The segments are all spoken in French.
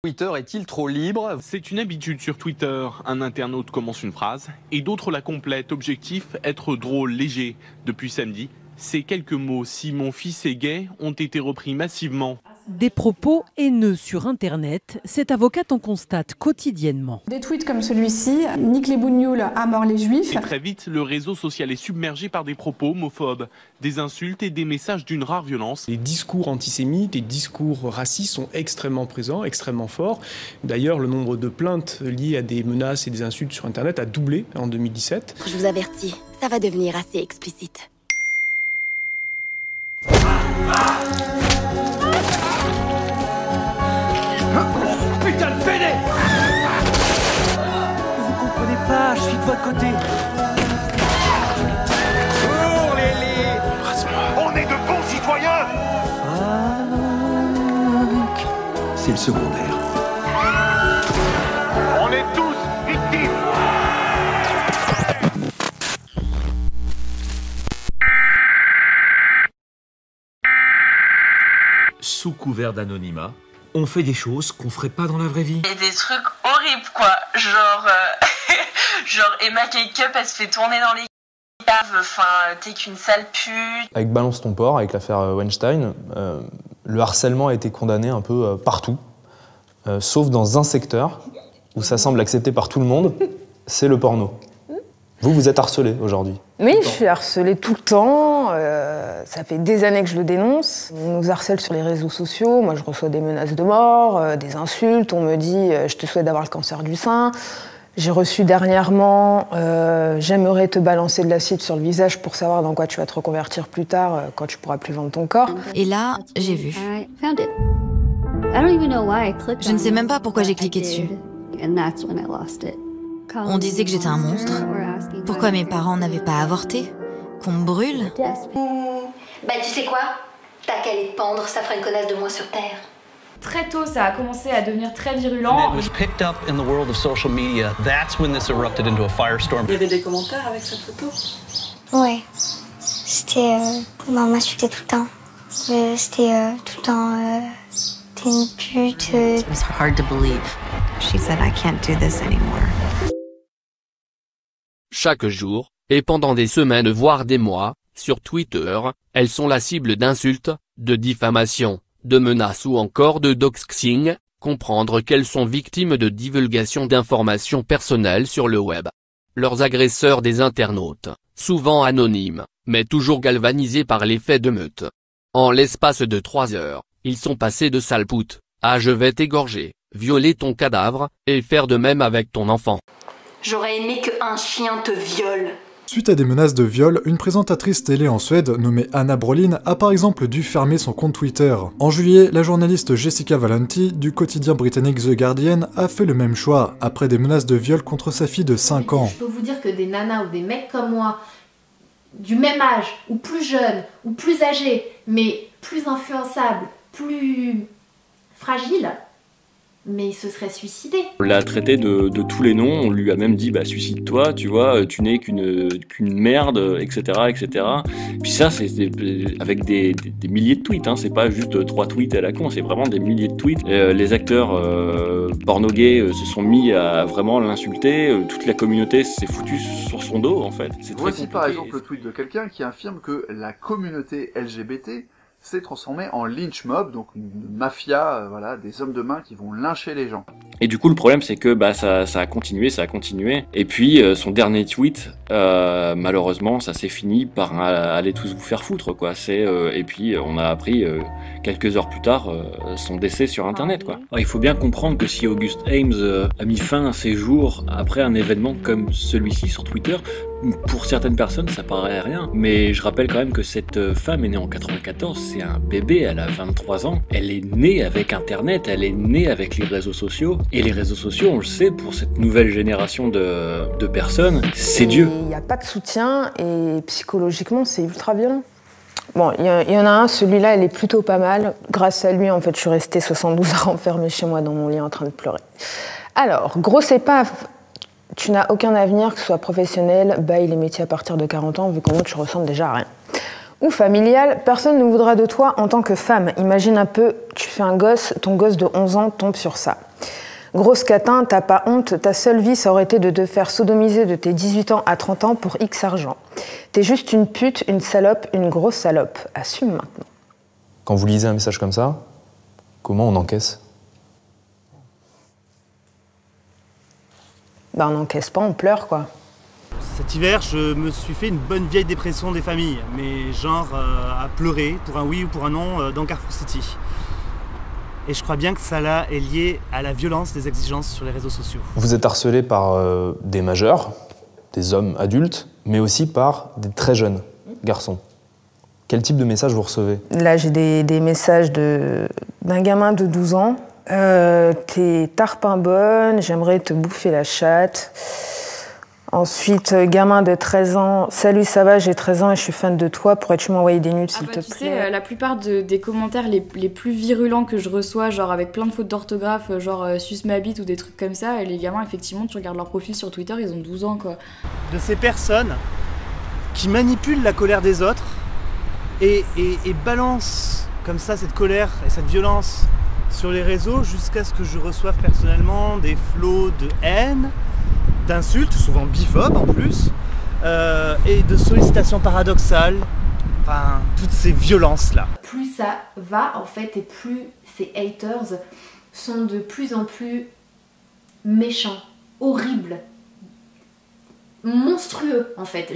Twitter est-il trop libre? C'est une habitude sur Twitter. Un internaute commence une phrase et d'autres la complètent. Objectif, être drôle, léger. Depuis samedi, ces quelques mots « si mon fils est gay » ont été repris massivement. Des propos haineux sur Internet, cette avocate en constate quotidiennement. Des tweets comme celui-ci, nique les bougnoules, à mort les juifs. Et très vite, le réseau social est submergé par des propos homophobes, des insultes et des messages d'une rare violence. Les discours antisémites, les discours racistes sont extrêmement présents, extrêmement forts. D'ailleurs, le nombre de plaintes liées à des menaces et des insultes sur Internet a doublé en 2017. Je vous avertis, ça va devenir assez explicite. Putain de pédé! Vous comprenez pas, je suis de votre côté. Pour Lily! On est de bons citoyens! C'est le secondaire. On est tous victimes! Sous couvert d'anonymat, on fait des choses qu'on ferait pas dans la vraie vie. Et des trucs horribles quoi, genre Emma Cake-Up elle se fait tourner dans les caves, enfin t'es qu'une sale pute. Avec Balance ton port, avec l'affaire Weinstein, le harcèlement a été condamné un peu partout, sauf dans un secteur où ça semble accepté par tout le monde, c'est le porno. Vous êtes harcelé aujourd'hui? Oui, je suis harcelée tout le temps. Ça fait des années que je le dénonce. On nous harcèle sur les réseaux sociaux. Moi, je reçois des menaces de mort, des insultes. On me dit « je te souhaite d'avoir le cancer du sein ». J'ai reçu dernièrement « j'aimerais te balancer de l'acide sur le visage pour savoir dans quoi tu vas te reconvertir plus tard quand tu pourras plus vendre ton corps ». Et là, j'ai vu. Je ne sais même pas pourquoi j'ai cliqué dessus. On disait que j'étais un monstre. Pourquoi mes parents n'avaient pas avorté? Qu'on me brûle? Bah tu sais quoi? T'as qu'à les pendre, ça fera une connasse de moins sur Terre. Très tôt, ça a commencé à devenir très virulent. It was picked up in the world of social media. That's when this erupted into a firestorm. Il y avait des commentaires avec cette photo? Ouais. C'était... on m'insultait tout le temps. C'était tout le temps... t'es une pute. It was hard to believe. She said I can't do this anymore. Chaque jour, et pendant des semaines voire des mois, sur Twitter, elles sont la cible d'insultes, de diffamations, de menaces ou encore de doxing, comprendre qu'elles sont victimes de divulgation d'informations personnelles sur le web. Leurs agresseurs des internautes, souvent anonymes, mais toujours galvanisés par l'effet de meute. En l'espace de 3 heures, ils sont passés de sale pute à je vais t'égorger, violer ton cadavre, et faire de même avec ton enfant. J'aurais aimé qu'un chien te viole. Suite à des menaces de viol, une présentatrice télé en Suède nommée Anna Brolin a par exemple dû fermer son compte Twitter. En juillet, la journaliste Jessica Valenti du quotidien britannique The Guardian a fait le même choix, après des menaces de viol contre sa fille de 5 ans. Je peux vous dire que des nanas ou des mecs comme moi, du même âge, ou plus jeunes, ou plus âgés, mais plus influençables, plus fragiles, mais il se serait suicidé. On l'a traité de tous les noms, on lui a même dit bah suicide-toi, tu vois, tu n'es qu'une merde, etc., etc. Puis ça c'est avec des milliers de tweets, hein. C'est pas juste 3 tweets à la con, c'est vraiment des milliers de tweets. Les acteurs porno gays se sont mis à vraiment l'insulter, toute la communauté s'est foutue sur son dos en fait. Voici par exemple le tweet de quelqu'un qui affirme que la communauté LGBT s'est transformé en lynch mob, donc une mafia, voilà, des hommes de main qui vont lyncher les gens. Et du coup le problème c'est que bah ça a continué, et puis son dernier tweet, malheureusement ça s'est fini par aller tous vous faire foutre quoi. Et puis on a appris quelques heures plus tard son décès sur internet quoi. Alors, il faut bien comprendre que si August Ames a mis fin à ses jours après un événement comme celui-ci sur Twitter, pour certaines personnes ça paraît rien, mais je rappelle quand même que cette femme est née en 94, c'est un bébé, elle a 23 ans, elle est née avec internet, elle est née avec les réseaux sociaux, et les réseaux sociaux on le sait pour cette nouvelle génération de personnes, c'est Dieu. Il n'y a pas de soutien et psychologiquement c'est ultra violent. Bon, il y en a un, celui-là elle est plutôt pas mal, grâce à lui en fait je suis restée 72 heures enfermée chez moi dans mon lit en train de pleurer. Alors, grosse épave. Tu n'as aucun avenir, que ce soit professionnel, bail les métiers à partir de 40 ans, vu comment tu ressembles déjà à rien. Ou familial, personne ne voudra de toi en tant que femme. Imagine un peu, tu fais un gosse, ton gosse de 11 ans tombe sur ça. Grosse catin, t'as pas honte, ta seule vie ça aurait été de te faire sodomiser de tes 18 ans à 30 ans pour X argent. T'es juste une pute, une salope, une grosse salope. Assume maintenant. Quand vous lisez un message comme ça, comment on encaisse? Bah on n'encaisse pas, on pleure quoi. Cet hiver, je me suis fait une bonne vieille dépression des familles, mais genre à pleurer pour un oui ou pour un non dans Carrefour City. Et je crois bien que ça là est lié à la violence des exigences sur les réseaux sociaux. Vous êtes harcelé par des majeurs, des hommes adultes, mais aussi par des très jeunes garçons. Quel type de message vous recevez? Là, j'ai des messages d'un gamin de 12 ans. T'es tarpin bonne, j'aimerais te bouffer la chatte. Ensuite, gamin de 13 ans. Salut, ça va, j'ai 13 ans et je suis fan de toi. Pourrais-tu m'envoyer des nudes, s'il te plaît? Tu sais, la plupart des commentaires les plus virulents que je reçois, genre avec plein de fautes d'orthographe, genre suce ma bite ou des trucs comme ça, et les gamins, effectivement, tu regardes leur profil sur Twitter, ils ont 12 ans, quoi. De ces personnes qui manipulent la colère des autres et balancent comme ça cette colère et cette violence sur les réseaux jusqu'à ce que je reçoive personnellement des flots de haine, d'insultes, souvent biphobes en plus, et de sollicitations paradoxales, enfin, toutes ces violences-là. Plus ça va, en fait, et plus ces haters sont de plus en plus méchants, horribles, monstrueux, en fait.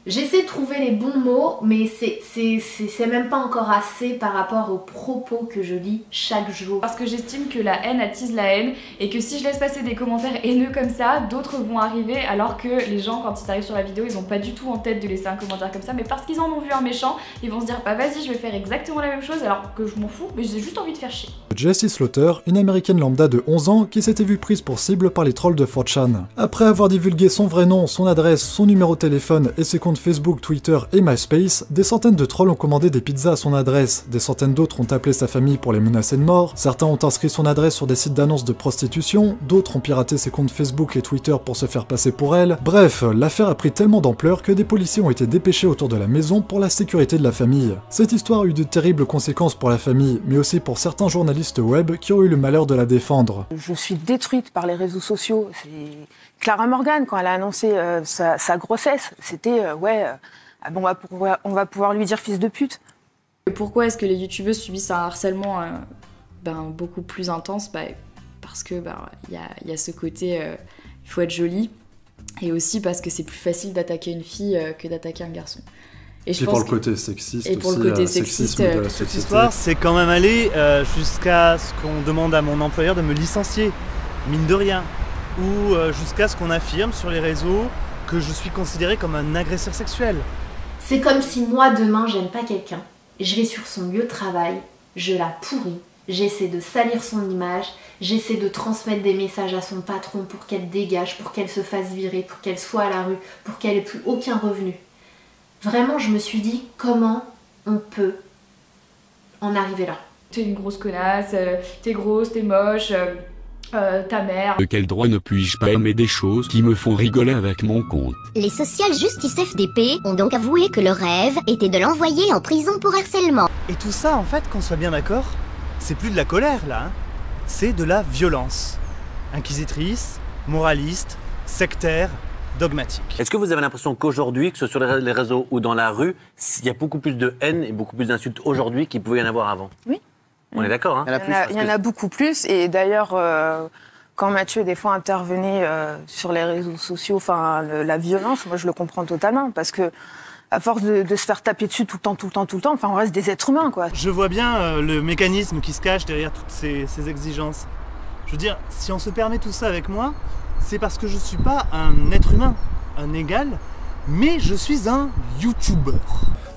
J'essaie de trouver les bons mots, mais c'est même pas encore assez par rapport aux propos que je lis chaque jour. Parce que j'estime que la haine attise la haine, et que si je laisse passer des commentaires haineux comme ça, d'autres vont arriver, alors que les gens, quand ils arrivent sur la vidéo, ils ont pas du tout en tête de laisser un commentaire comme ça, mais parce qu'ils en ont vu un méchant, ils vont se dire bah vas-y, je vais faire exactement la même chose, alors que je m'en fous, mais j'ai juste envie de faire chier. Jessie Slaughter, une américaine lambda de 11 ans qui s'était vue prise pour cible par les trolls de 4chan. Après avoir divulgué son vrai nom, son adresse, son numéro de téléphone et ses comptes Facebook, Twitter et MySpace, des centaines de trolls ont commandé des pizzas à son adresse, des centaines d'autres ont appelé sa famille pour les menacer de mort, certains ont inscrit son adresse sur des sites d'annonces de prostitution, d'autres ont piraté ses comptes Facebook et Twitter pour se faire passer pour elle. Bref, l'affaire a pris tellement d'ampleur que des policiers ont été dépêchés autour de la maison pour la sécurité de la famille. Cette histoire a eu de terribles conséquences pour la famille, mais aussi pour certains journalistes web qui ont eu le malheur de la défendre. Je suis détruite par les réseaux sociaux. C'est Clara Morgan, quand elle a annoncé sa grossesse, c'était bon, on va pouvoir lui dire fils de pute. Pourquoi est-ce que les youtubeuses subissent un harcèlement beaucoup plus intense? Parce que y a ce côté il faut être jolie, et aussi parce que c'est plus facile d'attaquer une fille que d'attaquer un garçon. Et pour le côté sexiste, et pour le côté sexiste, cette histoire, c'est quand même allé jusqu'à ce qu'on demande à mon employeur de me licencier, mine de rien, ou jusqu'à ce qu'on affirme sur les réseaux que je suis considéré comme un agresseur sexuel. C'est comme si moi, demain, j'aime pas quelqu'un, je vais sur son lieu de travail, je la pourris, j'essaie de salir son image, j'essaie de transmettre des messages à son patron pour qu'elle dégage, pour qu'elle se fasse virer, pour qu'elle soit à la rue, pour qu'elle ait plus aucun revenu. Vraiment, je me suis dit, comment on peut en arriver là? T'es une grosse connasse, t'es grosse, t'es moche, ta mère. De quel droit ne puis-je pas aimer des choses qui me font rigoler avec mon compte? Les Social Justice FDP ont donc avoué que leur rêve était de l'envoyer en prison pour harcèlement. Et tout ça, en fait, qu'on soit bien d'accord, c'est plus de la colère, là. Hein. C'est de la violence. Inquisitrice, moraliste, sectaire, dogmatique. Est-ce que vous avez l'impression qu'aujourd'hui, que ce soit sur les réseaux ou dans la rue, il y a beaucoup plus de haine et beaucoup plus d'insultes aujourd'hui qu'il pouvait y en avoir avant? Oui. On est d'accord, hein? Il y en a beaucoup plus, et d'ailleurs, quand Mathieu des fois intervenait sur les réseaux sociaux, la violence, moi je le comprends totalement, parce que à force de se faire taper dessus tout le temps, on reste des êtres humains, quoi. Je vois bien le mécanisme qui se cache derrière toutes ces exigences. Je veux dire, si on se permet tout ça avec moi, c'est parce que je suis pas un être humain, un égal, mais je suis un YouTuber.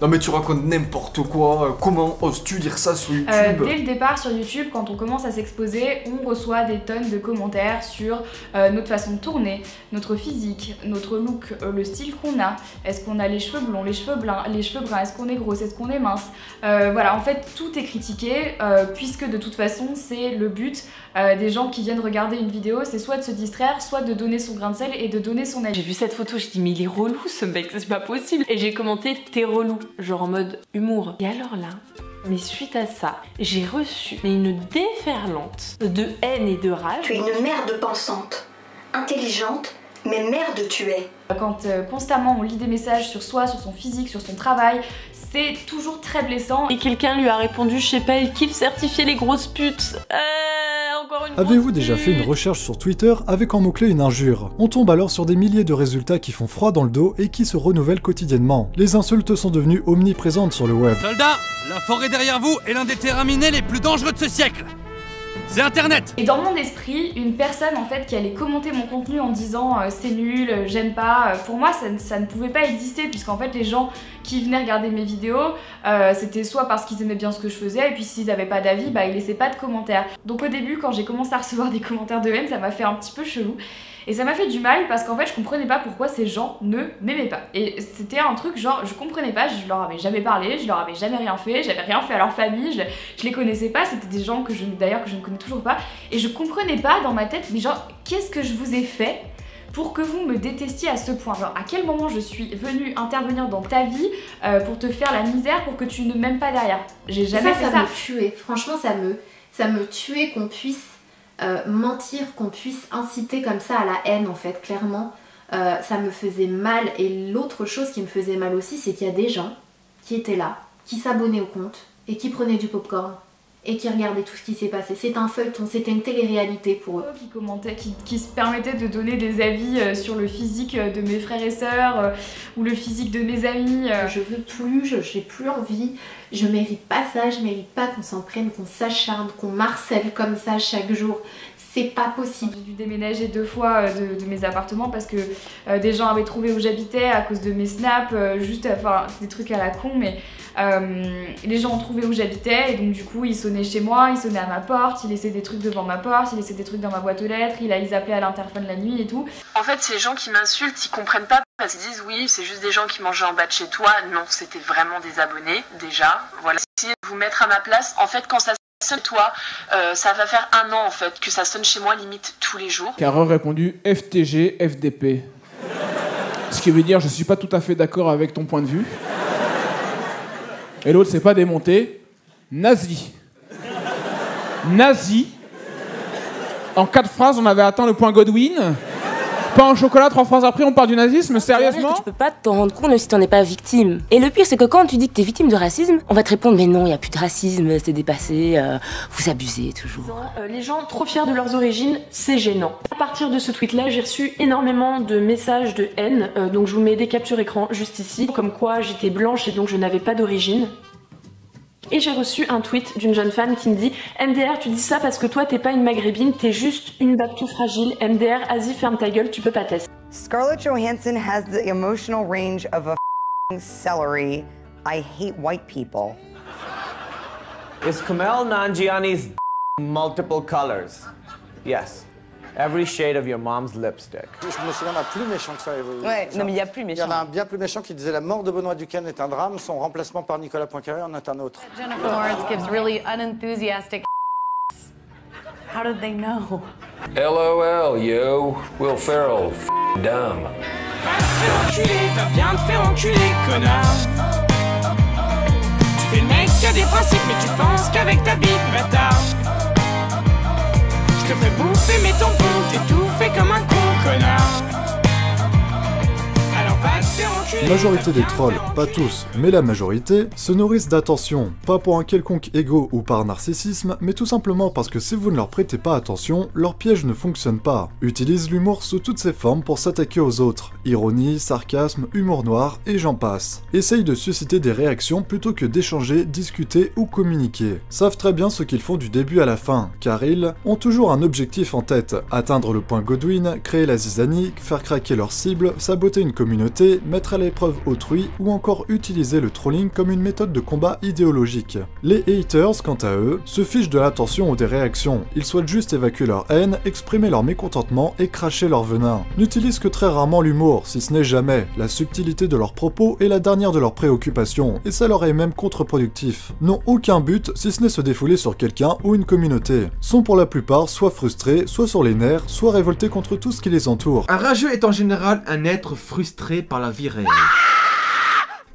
Non mais tu racontes n'importe quoi, comment oses-tu dire ça sur YouTube? Dès le départ sur YouTube, quand on commence à s'exposer, on reçoit des tonnes de commentaires sur notre façon de tourner, notre physique, notre look, le style qu'on a. Est-ce qu'on a les cheveux blonds, les cheveux bruns, est-ce qu'on est grosse, est-ce qu'on est mince? Voilà, en fait tout est critiqué, puisque de toute façon c'est le but des gens qui viennent regarder une vidéo, c'est soit de se distraire, soit de donner son grain de sel et de donner son avis. J'ai vu cette photo, j'ai dit mais il est relou ce mec, c'est pas possible. Et j'ai commenté t'es relou, genre en mode humour. Et alors là, Mais suite à ça, j'ai reçu une déferlante de haine et de rage. Tu es une merde pensante, intelligente, mais merde tu es. Quand constamment on lit des messages sur soi, sur son physique, sur son travail, c'est toujours très blessant. Et quelqu'un lui a répondu, je sais pas, il kiffe certifier les grosses putes. Encore une Avez-vous déjà fait une recherche sur Twitter avec en mot-clé une injure? On tombe alors sur des milliers de résultats qui font froid dans le dos et qui se renouvellent quotidiennement. Les insultes sont devenues omniprésentes sur le web. Soldats, la forêt derrière vous est l'un des terrains minés les plus dangereux de ce siècle. C'est Internet. Et dans mon esprit, une personne en fait qui allait commenter mon contenu en disant c'est nul, j'aime pas, pour moi ça ne pouvait pas exister, puisqu'en fait les gens qui venaient regarder mes vidéos, c'était soit parce qu'ils aimaient bien ce que je faisais, et puis s'ils n'avaient pas d'avis, bah ils laissaient pas de commentaires. Donc au début, quand j'ai commencé à recevoir des commentaires de haine, ça m'a fait un petit peu chelou. Et ça m'a fait du mal parce qu'en fait je comprenais pas pourquoi ces gens ne m'aimaient pas. Et c'était un truc genre je comprenais pas, je leur avais jamais parlé, je leur avais jamais rien fait, j'avais rien fait à leur famille, je les connaissais pas, c'était des gens que je ne connais toujours pas. Et je comprenais pas dans ma tête, mais genre qu'est-ce que je vous ai fait pour que vous me détestiez à ce point? Genre à quel moment je suis venue intervenir dans ta vie pour te faire la misère pour que tu ne m'aimes pas derrière? J'ai jamais fait ça. Ça me tuait, franchement ça me tuait qu'on puisse mentir, qu'on puisse inciter comme ça à la haine en fait, clairement. Ça me faisait mal. Et l'autre chose qui me faisait mal aussi, c'est qu'il y a des gens qui étaient là, qui s'abonnaient au compte et qui prenaient du popcorn et qui regardaient tout ce qui s'est passé. C'est un feuilleton, c'était une télé-réalité pour eux. Qui commentaient, qui se permettaient de donner des avis sur le physique de mes frères et sœurs ou le physique de mes amis. Je veux plus, j'ai plus envie, je mérite pas ça, je mérite pas qu'on s'en prenne, qu'on s'acharne, qu'on marcelle comme ça chaque jour. C'est pas possible. J'ai dû déménager 2 fois de mes appartements parce que des gens avaient trouvé où j'habitais à cause de mes snaps, juste enfin des trucs à la con, mais les gens ont trouvé où j'habitais et donc du coup ils sonnaient chez moi, ils sonnaient à ma porte, ils laissaient des trucs devant ma porte, ils laissaient des trucs dans ma boîte aux lettres, ils appelaient à l'interphone la nuit et tout. En fait, ces gens qui m'insultent, ils comprennent pas parce qu'ils disent oui, c'est juste des gens qui mangeaient en bas de chez toi. Non, c'était vraiment des abonnés déjà. Voilà. Essayez de vous mettre à ma place. En fait, quand ça sonne toi, ça va faire 1 an en fait que ça sonne chez moi limite tous les jours. Carreur répondu FTG FDP. Ce qui veut dire je suis pas tout à fait d'accord avec ton point de vue. Et l'autre c'est pas démonté. Nazi. Nazi. En 4 phrases on avait atteint le point Godwin. Pas en chocolat, 3 phrases après, on parle du nazisme, sérieusement? Tu peux pas t'en rendre compte même si t'en es pas victime. Et le pire, c'est que quand tu dis que t'es victime de racisme, on va te répondre mais non, y a plus de racisme, c'est dépassé, vous abusez toujours. Les gens trop fiers de leurs origines, c'est gênant. À partir de ce tweet-là, j'ai reçu énormément de messages de haine, donc je vous mets des captures écran juste ici, comme quoi j'étais blanche et donc je n'avais pas d'origine. Et j'ai reçu un tweet d'une jeune femme qui me dit « MDR, tu dis ça parce que toi, t'es pas une maghrébine, t'es juste une babtou fragile. MDR, vas-y, ferme ta gueule, tu peux pas tester. » Scarlett Johansson has the emotional range of a celery. I hate white people. Is Kumail Nanjiani's multiple colors? Yes. Every shade of your mom's lipstick. Je me souviens d'un plus méchant que ça. Ouais, non mais il y a plus méchant. Il y en a un bien plus méchant qui disait la mort de Benoît Duquesne est un drame, son remplacement par Nicolas Poincaré en est un autre. Jennifer Lawrence gives really unenthusiastic. How did they know? LOL, yo. Will Ferrell, dumb. Va te faire enculer, va bien te faire enculer, connard. Tu fais le mec qui a des principes, mais tu penses qu'avec ta bite, bâtard. Je te fais bouffer mes tampons, t'es tout fait comme un con, connard. Alors va te faire enculer. La majorité des trolls, pas tous, mais la majorité, se nourrissent d'attention, pas pour un quelconque ego ou par narcissisme, mais tout simplement parce que si vous ne leur prêtez pas attention, leur piège ne fonctionne pas. Utilisent l'humour sous toutes ses formes pour s'attaquer aux autres, ironie, sarcasme, humour noir, et j'en passe. Essayent de susciter des réactions plutôt que d'échanger, discuter ou communiquer. Savent très bien ce qu'ils font du début à la fin, car ils ont toujours un objectif en tête, atteindre le point Godwin, créer la zizanie, faire craquer leur cible, saboter une communauté, mettre à l'épreuve autrui ou encore utiliser le trolling comme une méthode de combat idéologique. Les haters, quant à eux, se fichent de l'attention ou des réactions, ils souhaitent juste évacuer leur haine, exprimer leur mécontentement et cracher leur venin. N'utilisent que très rarement l'humour, si ce n'est jamais, la subtilité de leurs propos est la dernière de leurs préoccupations, et ça leur est même contre-productif. N'ont aucun but si ce n'est se défouler sur quelqu'un ou une communauté. Sont pour la plupart soit frustrés, soit sur les nerfs, soit révoltés contre tout ce qui les entoure. Un rageux est en général un être frustré par la vie réelle.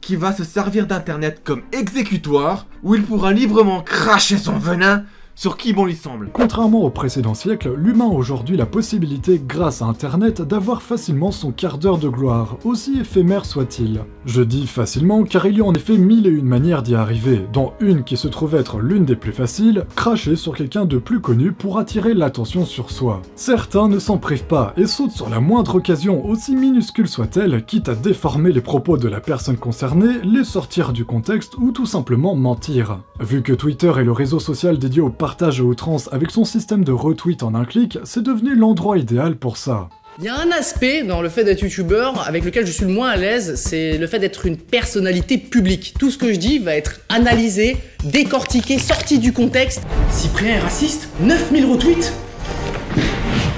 qui va se servir d'internet comme exécutoire où il pourra librement cracher son venin sur qui bon lui semble. Contrairement au précédent siècle, l'humain a aujourd'hui la possibilité, grâce à Internet, d'avoir facilement son quart d'heure de gloire, aussi éphémère soit-il. Je dis facilement car il y a en effet 1001 manières d'y arriver, dont une qui se trouve être l'une des plus faciles, cracher sur quelqu'un de plus connu pour attirer l'attention sur soi. Certains ne s'en privent pas et sautent sur la moindre occasion, aussi minuscule soit-elle, quitte à déformer les propos de la personne concernée, les sortir du contexte ou tout simplement mentir. Vu que Twitter est le réseau social dédié au partage à outrance avec son système de retweet en un clic, c'est devenu l'endroit idéal pour ça. Il y a un aspect dans le fait d'être youtubeur avec lequel je suis le moins à l'aise, c'est le fait d'être une personnalité publique. Tout ce que je dis va être analysé, décortiqué, sorti du contexte. Cyprien est raciste ? 9000 retweets ?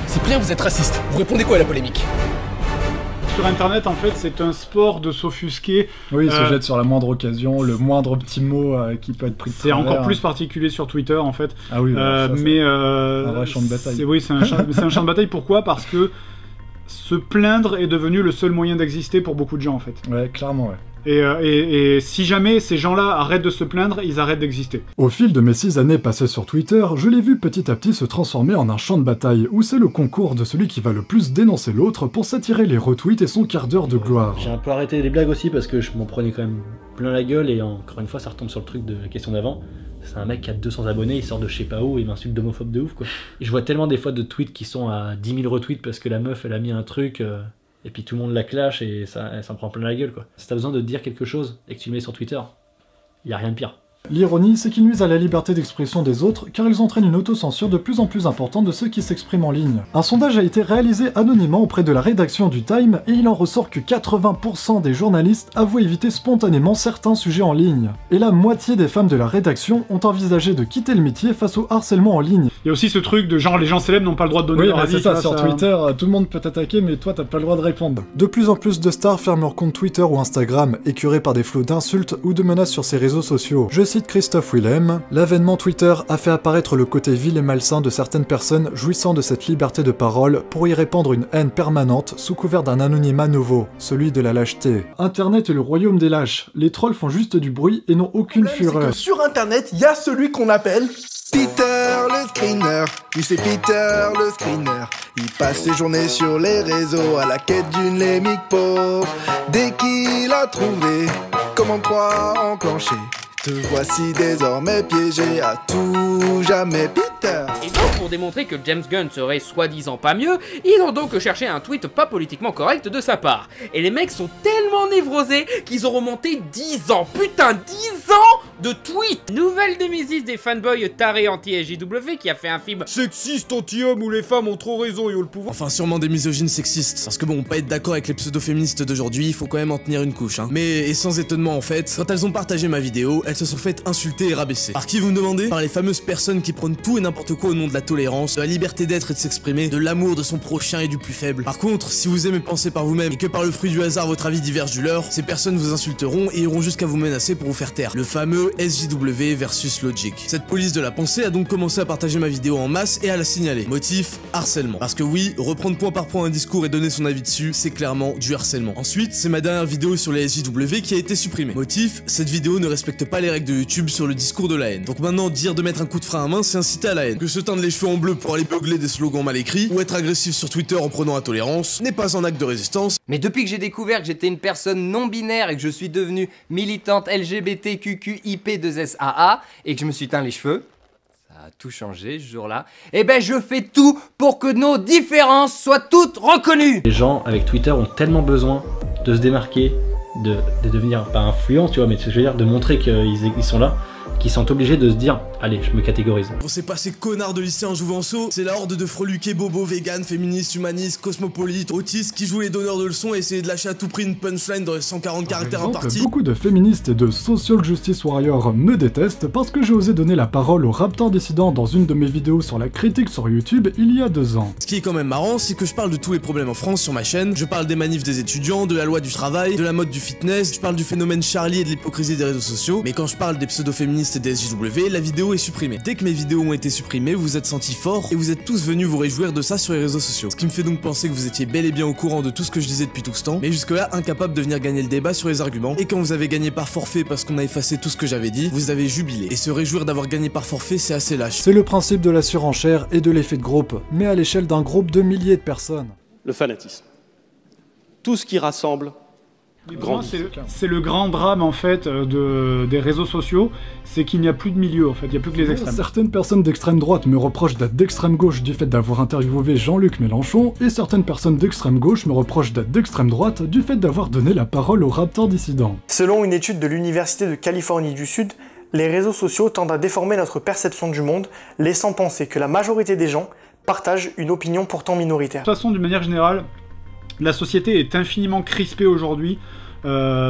Cyprien, vous êtes raciste. Vous répondez quoi à la polémique ? Sur internet, en fait, c'est un sport de s'offusquer. Oui, il se jette sur la moindre occasion, le moindre petit mot qui peut être pris de travers. C'est encore plus particulier sur Twitter, en fait. Ah oui, un vrai champ de bataille. Oui, c'est un champ de bataille. Pourquoi ? Parce que se plaindre est devenu le seul moyen d'exister pour beaucoup de gens, en fait. Ouais, clairement, ouais. Et si jamais ces gens-là arrêtent de se plaindre, ils arrêtent d'exister. Au fil de mes 6 années passées sur Twitter, je l'ai vu petit à petit se transformer en un champ de bataille, où c'est le concours de celui qui va le plus dénoncer l'autre pour s'attirer les retweets et son quart d'heure de gloire. J'ai un peu arrêté les blagues aussi parce que je m'en prenais quand même plein la gueule, et encore une fois ça retombe sur le truc de la question d'avant. C'est un mec qui a 200 abonnés, il sort de je sais pas où, il m'insulte d'homophobe de ouf quoi. Et je vois tellement des fois de tweets qui sont à 10 000 retweets parce que la meuf elle a mis un truc... Et puis tout le monde la clash et ça me prend plein la gueule quoi. Si t'as besoin de dire quelque chose et que tu le mets sur Twitter, y a rien de pire. L'ironie, c'est qu'ils nuisent à la liberté d'expression des autres car ils entraînent une autocensure de plus en plus importante de ceux qui s'expriment en ligne. Un sondage a été réalisé anonymement auprès de la rédaction du Time et il en ressort que 80% des journalistes avouent éviter spontanément certains sujets en ligne. Et la moitié des femmes de la rédaction ont envisagé de quitter le métier face au harcèlement en ligne. Il y a aussi ce truc de genre les gens célèbres n'ont pas le droit de donner leur avis. C'est ça, sur Twitter, tout le monde peut t'attaquer mais toi t'as pas le droit de répondre. De plus en plus de stars ferment leur compte Twitter ou Instagram, écœurés par des flots d'insultes ou de menaces sur ces réseaux sociaux. Je cite Christophe Willem, l'avènement Twitter a fait apparaître le côté vil et malsain de certaines personnes jouissant de cette liberté de parole pour y répandre une haine permanente sous couvert d'un anonymat nouveau, celui de la lâcheté. Internet est le royaume des lâches, les trolls font juste du bruit et n'ont aucune fureur. Sur internet, il y a celui qu'on appelle Peter le screener, oui c'est Peter le screener. Il passe ses journées sur les réseaux à la quête d'une lémique pauvre. Dès qu'il a trouvé comment croire enclencher, te voici désormais piégé à tout jamais, Peter. Et donc, pour démontrer que James Gunn serait soi-disant pas mieux, ils ont donc cherché un tweet pas politiquement correct de sa part. Et les mecs sont tellement névrosés qu'ils ont remonté 10 ans, putain 10 ans de tweets. Nouvelle démésis des fanboys tarés anti-SJW qui a fait un film sexiste anti-homme où les femmes ont trop raison et ont le pouvoir. Enfin sûrement des misogynes sexistes, parce que bon, pas être d'accord avec les pseudo-féministes d'aujourd'hui, il faut quand même en tenir une couche hein. Mais, et sans étonnement en fait, quand elles ont partagé ma vidéo, elles se sont faites insulter et rabaisser. Par qui vous me demandez? Par les fameuses personnes qui prônent tout et n'importe quoi au nom de la tolérance, de la liberté d'être et de s'exprimer, de l'amour de son prochain et du plus faible. Par contre, si vous aimez penser par vous-même et que par le fruit du hasard votre avis diverge du leur, ces personnes vous insulteront et iront jusqu'à vous menacer pour vous faire taire. Le fameux SJW versus Logic. Cette police de la pensée a donc commencé à partager ma vidéo en masse et à la signaler. Motif, harcèlement. Parce que oui, reprendre point par point un discours et donner son avis dessus, c'est clairement du harcèlement. Ensuite, c'est ma dernière vidéo sur les SJW qui a été supprimée. Motif, cette vidéo ne respecte pas les règles de YouTube sur le discours de la haine. Donc maintenant, dire de mettre un coup de frein à main, c'est inciter à la haine. Que se teindre les cheveux en bleu pour aller beugler des slogans mal écrits, ou être agressif sur Twitter en prenant la tolérance, n'est pas un acte de résistance. Mais depuis que j'ai découvert que j'étais une personne non binaire et que je suis devenue militante LGBTQQIP2SAA et que je me suis teint les cheveux, ça a tout changé ce jour-là, et ben je fais tout pour que nos différences soient toutes reconnues. Les gens avec Twitter ont tellement besoin de se démarquer, de devenir pas influents, tu vois, mais je veux dire de montrer qu'ils sont là, qui sont obligés de se dire allez, je me catégorise. Bon, c'est pas ces connards de lycéens jouvenceaux, c'est la horde de freluqués bobos, vegan, féministes, humanistes, cosmopolites, autistes qui jouent les donneurs de leçons et essayer de lâcher à tout prix une punchline dans les 140 caractères impartis. Beaucoup de féministes et de social justice warriors me détestent parce que j'ai osé donner la parole aux Raptors dissidents dans une de mes vidéos sur la critique sur YouTube il y a 2 ans. Ce qui est quand même marrant, c'est que je parle de tous les problèmes en France sur ma chaîne, je parle des manifs des étudiants, de la loi du travail, de la mode du fitness, je parle du phénomène Charlie et de l'hypocrisie des réseaux sociaux, mais quand je parle des pseudo-féministes féministes des SJW, la vidéo est supprimée. Dès que mes vidéos ont été supprimées, vous vous êtes sentis forts et vous êtes tous venus vous réjouir de ça sur les réseaux sociaux. Ce qui me fait donc penser que vous étiez bel et bien au courant de tout ce que je disais depuis tout ce temps, mais jusque-là incapable de venir gagner le débat sur les arguments. Et quand vous avez gagné par forfait parce qu'on a effacé tout ce que j'avais dit, vous avez jubilé. Et se réjouir d'avoir gagné par forfait, c'est assez lâche. C'est le principe de la surenchère et de l'effet de groupe, mais à l'échelle d'un groupe de milliers de personnes. Le fanatisme. Tout ce qui rassemble. C'est le grand drame en fait des réseaux sociaux, c'est qu'il n'y a plus de milieu en fait, il n'y a plus que les extrêmes. Certaines personnes d'extrême droite me reprochent d'être d'extrême gauche du fait d'avoir interviewé Jean-Luc Mélenchon, et certaines personnes d'extrême gauche me reprochent d'être d'extrême droite du fait d'avoir donné la parole aux raptors dissidents. Selon une étude de l'Université de Californie du Sud, les réseaux sociaux tendent à déformer notre perception du monde, laissant penser que la majorité des gens partagent une opinion pourtant minoritaire. De toute façon, d'une manière générale, la société est infiniment crispée aujourd'hui,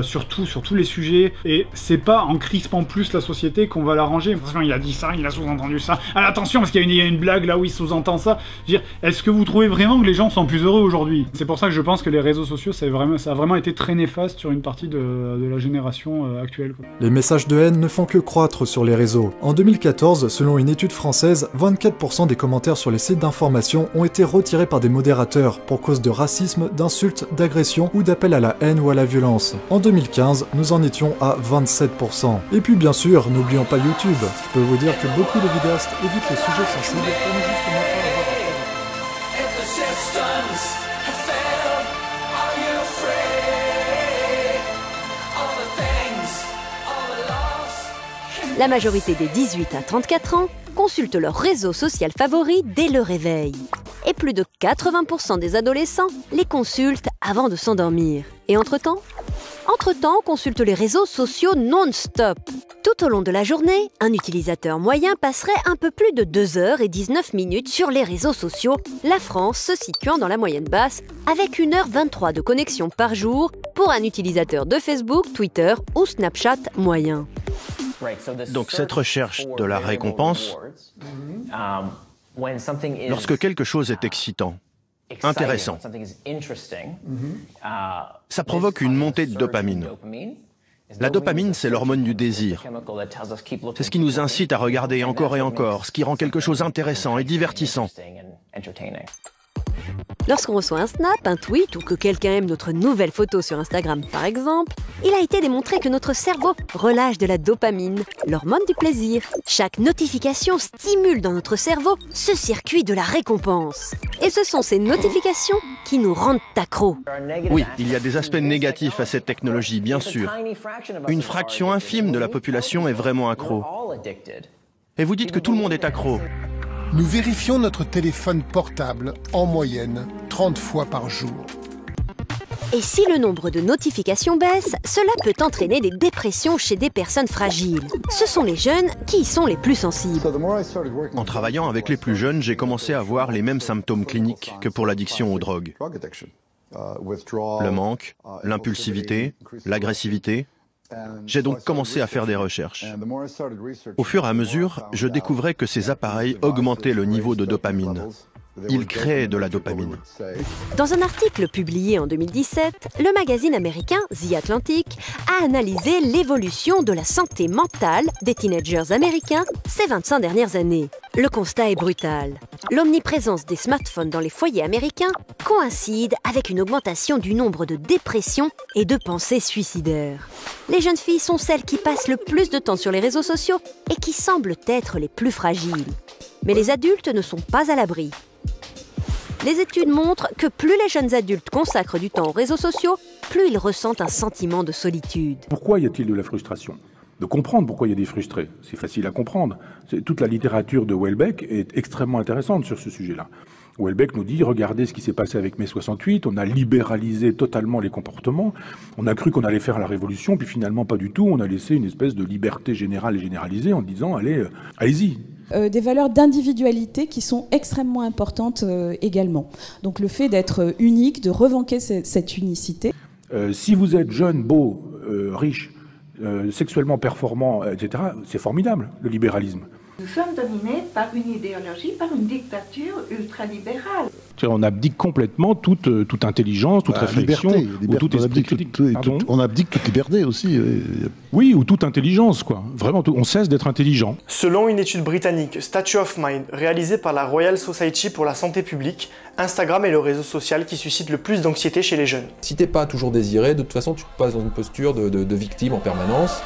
sur tous les sujets, et c'est pas en crispant plus la société qu'on va l'arranger. Attention, il a dit ça, il a sous-entendu ça. Ah, attention, parce qu'il y a une blague là où il sous-entend ça. Je veux dire, est-ce que vous trouvez vraiment que les gens sont plus heureux aujourd'hui? C'est pour ça que je pense que les réseaux sociaux, ça a vraiment été très néfaste sur une partie de la génération actuelle, quoi. Les messages de haine ne font que croître sur les réseaux. En 2014, selon une étude française, 24% des commentaires sur les sites d'information ont été retirés par des modérateurs pour cause de racisme, d'insultes, d'agressions ou d'appel à la haine ou à la violence. En 2015, nous en étions à 27%. Et puis bien sûr, n'oublions pas YouTube. Je peux vous dire que beaucoup de vidéastes évitent les sujets sensibles pour ne justement pas avoir... La majorité des 18 à 34 ans consultent leur réseau social favori dès le réveil. Et plus de 80% des adolescents les consultent avant de s'endormir. Et entre-temps, on consulte les réseaux sociaux non-stop. Tout au long de la journée, un utilisateur moyen passerait un peu plus de 2h19 sur les réseaux sociaux, la France se situant dans la moyenne basse, avec 1h23 de connexion par jour pour un utilisateur de Facebook, Twitter ou Snapchat moyen. Donc cette recherche de la récompense, lorsque quelque chose est excitant, intéressant, ça provoque une montée de dopamine. La dopamine, c'est l'hormone du désir. C'est ce qui nous incite à regarder encore et encore, ce qui rend quelque chose intéressant et divertissant. Lorsqu'on reçoit un snap, un tweet ou que quelqu'un aime notre nouvelle photo sur Instagram par exemple, il a été démontré que notre cerveau relâche de la dopamine, l'hormone du plaisir. Chaque notification stimule dans notre cerveau ce circuit de la récompense. Et ce sont ces notifications qui nous rendent accros. Oui, il y a des aspects négatifs à cette technologie, bien sûr. Une fraction infime de la population est vraiment accro. Et vous dites que tout le monde est accro. Nous vérifions notre téléphone portable en moyenne 30 fois par jour. Et si le nombre de notifications baisse, cela peut entraîner des dépressions chez des personnes fragiles. Ce sont les jeunes qui y sont les plus sensibles. En travaillant avec les plus jeunes, j'ai commencé à voir les mêmes symptômes cliniques que pour l'addiction aux drogues. Le manque, l'impulsivité, l'agressivité. J'ai donc commencé à faire des recherches. Au fur et à mesure, je découvrais que ces appareils augmentaient le niveau de dopamine. Ils créaient de la dopamine. Dans un article publié en 2017, le magazine américain The Atlantic a analysé l'évolution de la santé mentale des teenagers américains ces 25 dernières années. Le constat est brutal. L'omniprésence des smartphones dans les foyers américains coïncide avec une augmentation du nombre de dépressions et de pensées suicidaires. Les jeunes filles sont celles qui passent le plus de temps sur les réseaux sociaux et qui semblent être les plus fragiles. Mais les adultes ne sont pas à l'abri. Les études montrent que plus les jeunes adultes consacrent du temps aux réseaux sociaux, plus ils ressentent un sentiment de solitude. Pourquoi y a-t-il de la frustration ? De comprendre pourquoi il y a des frustrés. C'est facile à comprendre. Toute la littérature de Houellebecq est extrêmement intéressante sur ce sujet-là. Houellebecq nous dit, regardez ce qui s'est passé avec mai 68, on a libéralisé totalement les comportements, on a cru qu'on allait faire la révolution, puis finalement pas du tout, on a laissé une espèce de liberté générale et généralisée en disant, allez, allez-y. Des valeurs d'individualité qui sont extrêmement importantes également. Donc le fait d'être unique, de revendiquer cette unicité. Si vous êtes jeune, beau, riche, sexuellement performant, etc., c'est formidable, le libéralisme. Nous sommes dominés par une idéologie, par une dictature ultralibérale. On abdique complètement toute intelligence, toute réflexion, ou tout esprit critique. On abdique toute liberté aussi. Oui, ou toute intelligence, quoi. Vraiment, on cesse d'être intelligent. Selon une étude britannique, Statue of Mind, réalisée par la Royal Society pour la santé publique, Instagram est le réseau social qui suscite le plus d'anxiété chez les jeunes. Si t'es pas toujours désiré, de toute façon, tu te passes dans une posture de victime en permanence.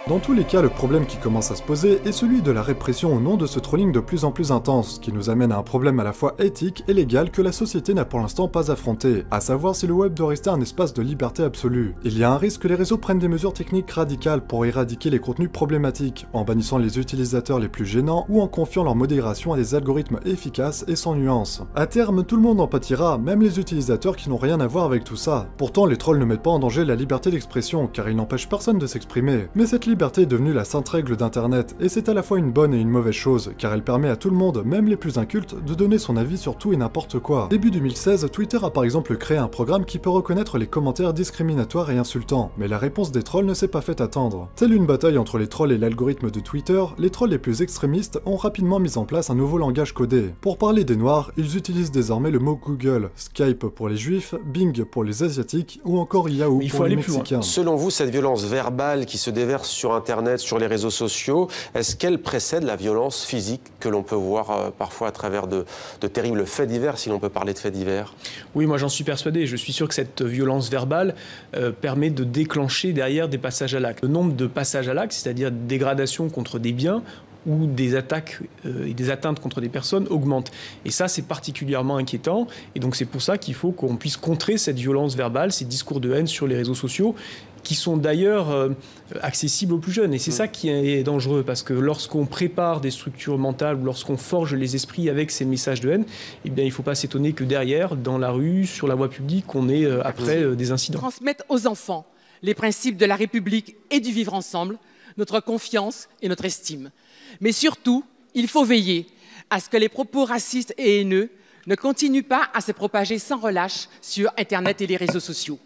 Dans tous les cas, le problème qui commence à se poser est celui de la répression au nom de ce trolling de plus en plus intense, qui nous amène à un problème à la fois éthique et légal que la société n'a pour l'instant pas affronté, à savoir si le web doit rester un espace de liberté absolue. Il y a un risque que les réseaux prennent des mesures techniques radicales pour éradiquer les contenus problématiques, en bannissant les utilisateurs les plus gênants ou en confiant leur modération à des algorithmes efficaces et sans nuance. À terme, tout le monde en pâtira, même les utilisateurs qui n'ont rien à voir avec tout ça. Pourtant, les trolls ne mettent pas en danger la liberté d'expression, car ils n'empêchent personne de s'exprimer. Mais cette liberté est devenue la sainte règle d'internet, et c'est à la fois une bonne et une mauvaise chose, car elle permet à tout le monde, même les plus incultes, de donner son avis sur tout et n'importe quoi. Début 2016, Twitter a par exemple créé un programme qui peut reconnaître les commentaires discriminatoires et insultants, mais la réponse des trolls ne s'est pas fait attendre. Telle une bataille entre les trolls et l'algorithme de Twitter, les trolls les plus extrémistes ont rapidement mis en place un nouveau langage codé. Pour parler des noirs, ils utilisent désormais le mot Google, Skype pour les juifs, Bing pour les asiatiques, ou encore Yahoo pour les mexicains. Selon vous, cette violence verbale qui se déverse sur Internet, sur les réseaux sociaux, est-ce qu'elle précède la violence physique que l'on peut voir parfois à travers de terribles faits divers, si l'on peut parler de faits divers? Oui, moi j'en suis persuadé. Je suis sûr que cette violence verbale permet de déclencher derrière des passages à l'acte. Le nombre de passages à l'acte, c'est-à-dire dégradation contre des biens, ou des attaques et des atteintes contre des personnes augmentent. Et ça, c'est particulièrement inquiétant. Et donc c'est pour ça qu'il faut qu'on puisse contrer cette violence verbale, ces discours de haine sur les réseaux sociaux, qui sont d'ailleurs accessibles aux plus jeunes. Et c'est ça qui est dangereux, parce que lorsqu'on prépare des structures mentales ou lorsqu'on forge les esprits avec ces messages de haine, eh bien, il ne faut pas s'étonner que derrière, dans la rue, sur la voie publique, on ait après des incidents. Transmettre aux enfants les principes de la République et du vivre ensemble, notre confiance et notre estime. Mais surtout, il faut veiller à ce que les propos racistes et haineux ne continuent pas à se propager sans relâche sur Internet et les réseaux sociaux.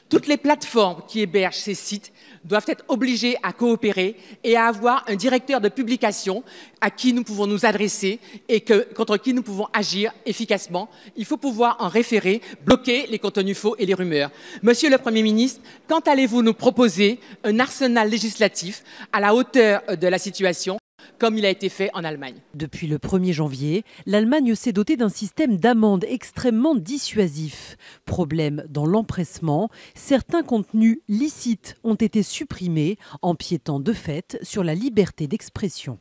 Toutes les plateformes qui hébergent ces sites doivent être obligées à coopérer et à avoir un directeur de publication à qui nous pouvons nous adresser et contre qui nous pouvons agir efficacement. Il faut pouvoir en référer, bloquer les contenus faux et les rumeurs. Monsieur le Premier ministre, quand allez-vous nous proposer un arsenal législatif à la hauteur de la situation, comme il a été fait en Allemagne? Depuis le 1er janvier, l'Allemagne s'est dotée d'un système d'amende extrêmement dissuasif. Problème dans l'empressement, certains contenus licites ont été supprimés, empiétant de fait sur la liberté d'expression.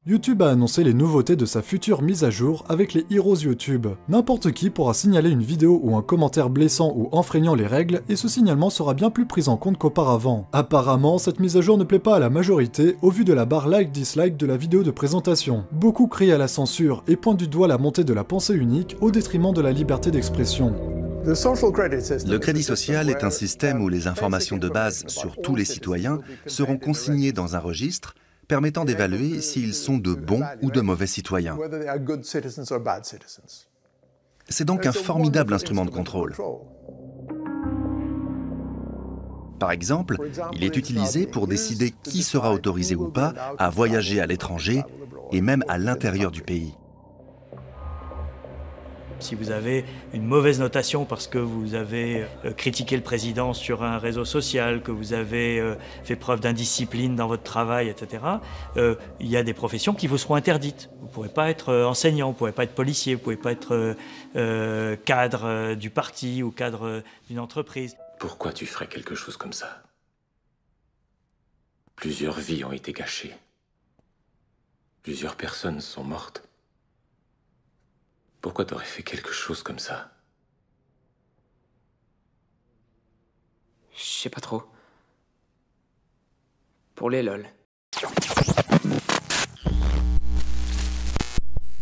YouTube a annoncé les nouveautés de sa future mise à jour avec les Heroes YouTube. N'importe qui pourra signaler une vidéo ou un commentaire blessant ou enfreignant les règles, et ce signalement sera bien plus pris en compte qu'auparavant. Apparemment, cette mise à jour ne plaît pas à la majorité au vu de la barre like-dislike de la vidéo de présentation. Beaucoup crient à la censure et pointent du doigt la montée de la pensée unique au détriment de la liberté d'expression. Le crédit social est un système où les informations de base sur tous les citoyens seront consignées dans un registre permettant d'évaluer s'ils sont de bons ou de mauvais citoyens. C'est donc un formidable instrument de contrôle. Par exemple, il est utilisé pour décider qui sera autorisé ou pas à voyager à l'étranger et même à l'intérieur du pays. Si vous avez une mauvaise notation parce que vous avez critiqué le président sur un réseau social, que vous avez fait preuve d'indiscipline dans votre travail, etc., il y a des professions qui vous seront interdites. Vous ne pourrez pas être enseignant, vous ne pourrez pas être policier, vous ne pouvez pas être cadre du parti ou cadre d'une entreprise. Pourquoi tu ferais quelque chose comme ça? Plusieurs vies ont été gâchées. Plusieurs personnes sont mortes. Pourquoi t'aurais fait quelque chose comme ça? Je sais pas trop. Pour les lol.